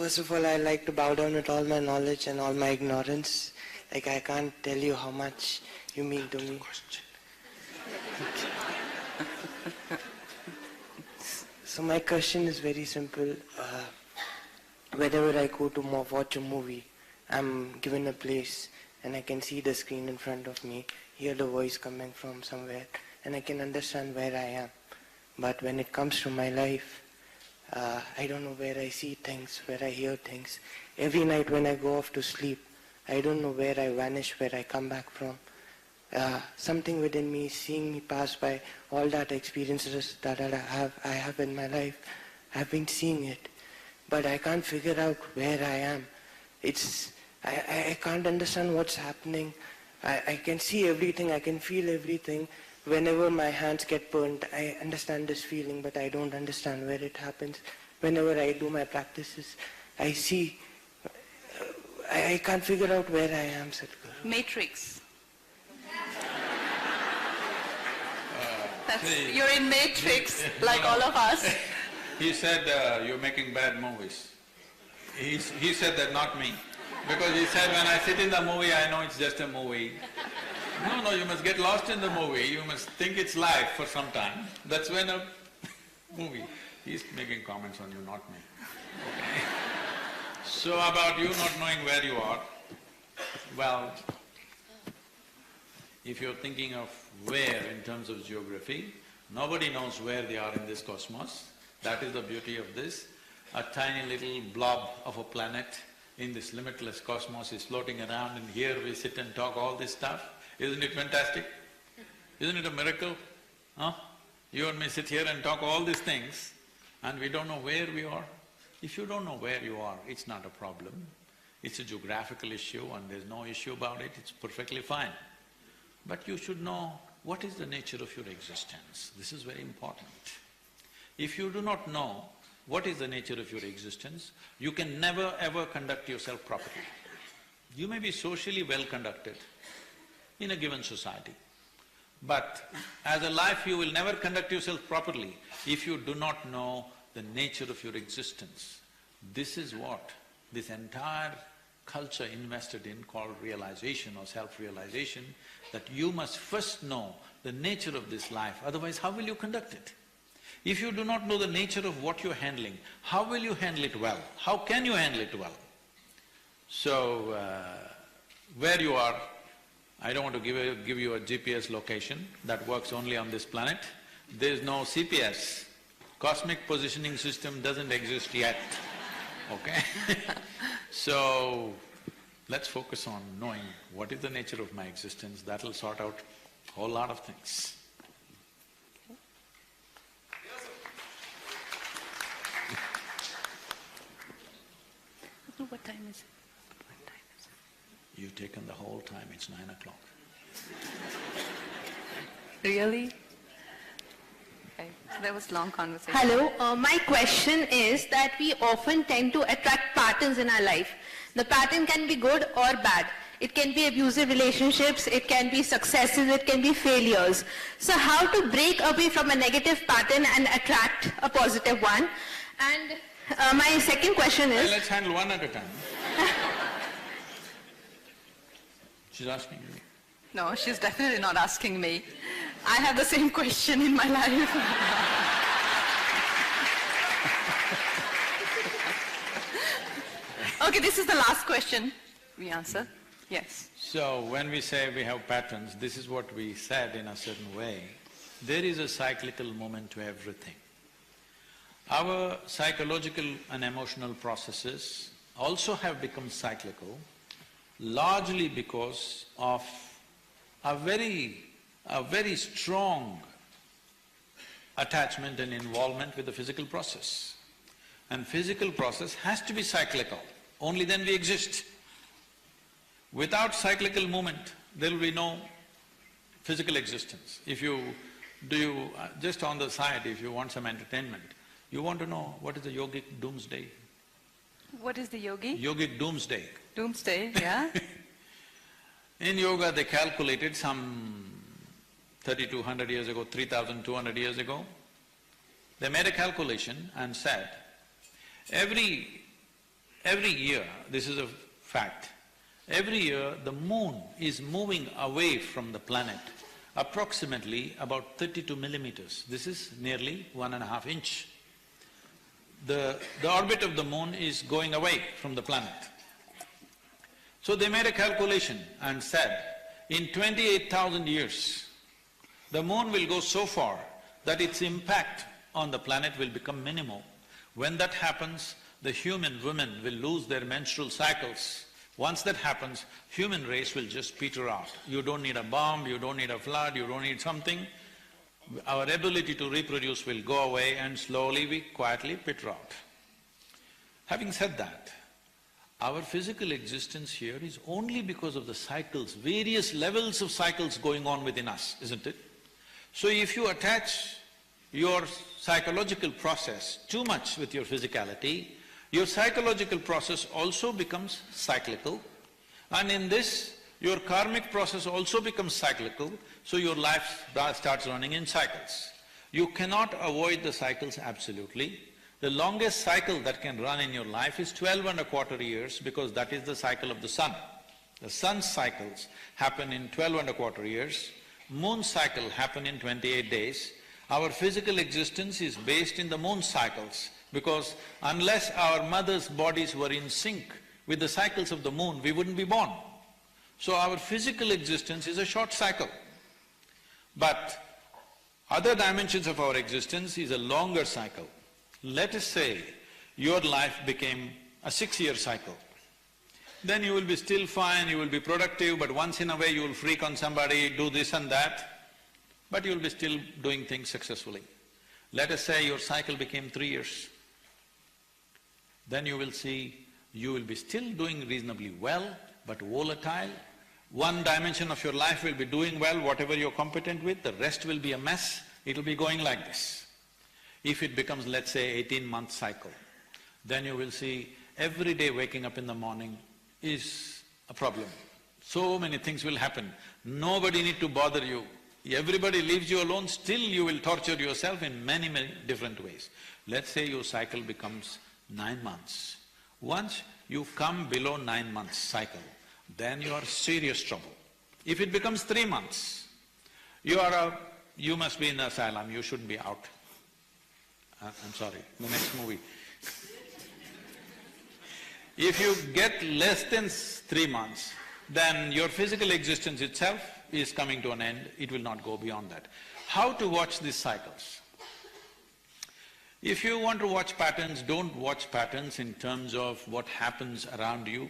First of all, I like to bow down with all my knowledge and all my ignorance. Like, I can't tell you how much you mean to me. So my question is very simple. Whenever I go to watch a movie, I'm given a place and I can see the screen in front of me, hear the voice coming from somewhere, and I can understand where I am. But when it comes to my life, I don't know where I see things, where I hear things. Every night when I go off to sleep, I don't know where I vanish, where I come back from. Something within me is seeing me pass by all that experiences that I have in my life. I've been seeing it, but I can't figure out where I am. I can't understand what's happening. I can see everything, I can feel everything. Whenever my hands get burnt, I understand this feeling, but I don't understand where it happens. Whenever I do my practices, I see, I can't figure out where I am, Sadhguru. Matrix. You're in Matrix, like all of us. He said you're making bad movies. He said that, not me. Because he said, when I sit in the movie, I know it's just a movie. No, you must get lost in the movie, you must think it's life for some time. That's when a movie… He's making comments on you, not me. Okay. So about you not knowing where you are, well, if you're thinking of where in terms of geography, nobody knows where they are in this cosmos. That is the beauty of this. A tiny little blob of a planet in this limitless cosmos is floating around, and here we sit and talk all this stuff. Isn't it fantastic? Isn't it a miracle? Huh? You and me sit here and talk all these things and we don't know where we are. If you don't know where you are, it's not a problem. It's a geographical issue and there's no issue about it, it's perfectly fine. But you should know what is the nature of your existence. This is very important. If you do not know what is the nature of your existence, you can never ever conduct yourself properly. You may be socially well conducted in a given society, but as a life you will never conduct yourself properly if you do not know the nature of your existence. This is what this entire culture invested in called realization or self-realization, that you must first know the nature of this life, otherwise how will you conduct it? If you do not know the nature of what you're handling, how will you handle it well? How can you handle it well? So, where you are, I don't want to give you a GPS location that works only on this planet. There's no CPS. Cosmic Positioning System doesn't exist yet, okay? So, let's focus on knowing what is the nature of my existence. That'll sort out a whole lot of things. What time is it? You've taken the whole time, it's 9 o'clock. Really? Okay, so that was long conversation. Hello, my question is that we often tend to attract patterns in our life. The pattern can be good or bad. It can be abusive relationships, it can be successes, it can be failures. So how to break away from a negative pattern and attract a positive one? And my second question is… Well, let's handle one at a time. She's asking you. No, she's definitely not asking me. I have the same question in my life. Okay, this is the last question we answer. Yes. So, when we say we have patterns, this is what we said in a certain way. There is a cyclical moment to everything. Our psychological and emotional processes also have become cyclical, largely because of a very strong attachment and involvement with the physical process. And physical process has to be cyclical, only then we exist. Without cyclical movement, there will be no physical existence. If you… just on the side, if you want some entertainment, you want to know what is the yogic doomsday? What is the yogi? Yogic doomsday. Doomsday, yeah? In yoga, they calculated some 3,200 years ago, 3,200 years ago, they made a calculation and said, every every year, this is a fact, every year the moon is moving away from the planet approximately about 32 millimeters. This is nearly 1.5 inch. The orbit of the moon is going away from the planet. So they made a calculation and said, in 28,000 years, the moon will go so far that its impact on the planet will become minimal. When that happens, the human women will lose their menstrual cycles. Once that happens, human race will just peter out. You don't need a bomb, you don't need a flood, you don't need something. Our ability to reproduce will go away and slowly we quietly peter out. Having said that, our physical existence here is only because of the cycles, various levels of cycles going on within us, isn't it? So if you attach your psychological process too much with your physicality, your psychological process also becomes cyclical, and in this, your karmic process also becomes cyclical, so your life starts running in cycles. You cannot avoid the cycles absolutely. The longest cycle that can run in your life is 12.25 years, because that is the cycle of the sun. The sun's cycles happen in 12.25 years, moon's cycle happen in 28 days. Our physical existence is based in the moon cycles, because unless our mothers' bodies were in sync with the cycles of the moon, we wouldn't be born. So our physical existence is a short cycle. But other dimensions of our existence is a longer cycle. Let us say your life became a 6-year cycle. Then you will be still fine, you will be productive, but once in a way you will freak on somebody, do this and that, but you will be still doing things successfully. Let us say your cycle became 3 years. Then you will see you will be still doing reasonably well, but volatile. One dimension of your life will be doing well, whatever you're competent with, the rest will be a mess, it'll be going like this. If it becomes, let's say, 18-month cycle, then you will see every day waking up in the morning is a problem. So many things will happen, nobody need to bother you. Everybody leaves you alone, still you will torture yourself in many, many different ways. Let's say your cycle becomes 9 months. Once you come below 9 months cycle, then you are serious trouble. If it becomes 3 months, you must be in the asylum, you shouldn't be out. I'm sorry, the next movie. If you get less than 3 months, then your physical existence itself is coming to an end, it will not go beyond that. How to watch these cycles? If you want to watch patterns, don't watch patterns in terms of what happens around you.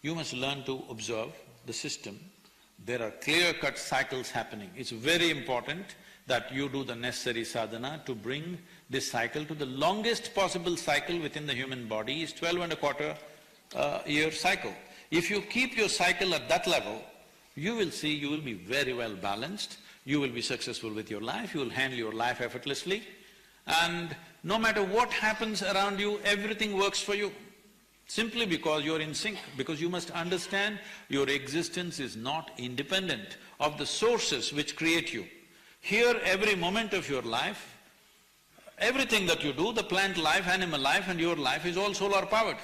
You must learn to observe the system. There are clear-cut cycles happening. It's very important that you do the necessary sadhana to bring this cycle to the longest possible cycle within the human body is 12.25 year cycle. If you keep your cycle at that level, you will see you will be very well balanced, you will be successful with your life, you will handle your life effortlessly, and no matter what happens around you, everything works for you. Simply because you're in sync, because you must understand your existence is not independent of the sources which create you. Here, every moment of your life, everything that you do, the plant life, animal life and your life is all solar powered.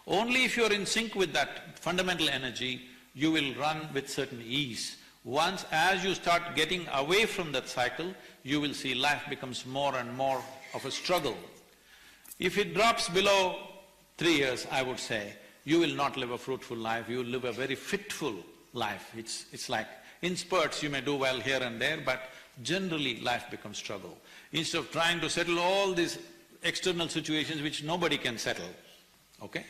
Only if you're in sync with that fundamental energy, you will run with certain ease. Once, as you start getting away from that cycle, you will see life becomes more and more of a struggle. If it drops below 3 years, I would say, you will not live a fruitful life, you will live a very fitful life. It's like, in spurts you may do well here and there, but generally life becomes struggle. Instead of trying to settle all these external situations which nobody can settle, okay?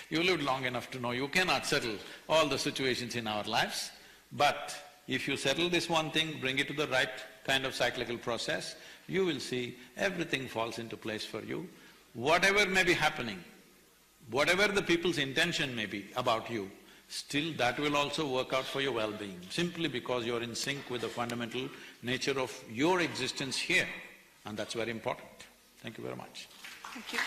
You lived long enough to know you cannot settle all the situations in our lives, but if you settle this one thing, bring it to the right kind of cyclical process, you will see everything falls into place for you. Whatever may be happening, whatever the people's intention may be about you, still that will also work out for your well-being, simply because you're in sync with the fundamental nature of your existence here, and that's very important. Thank you very much. Thank you.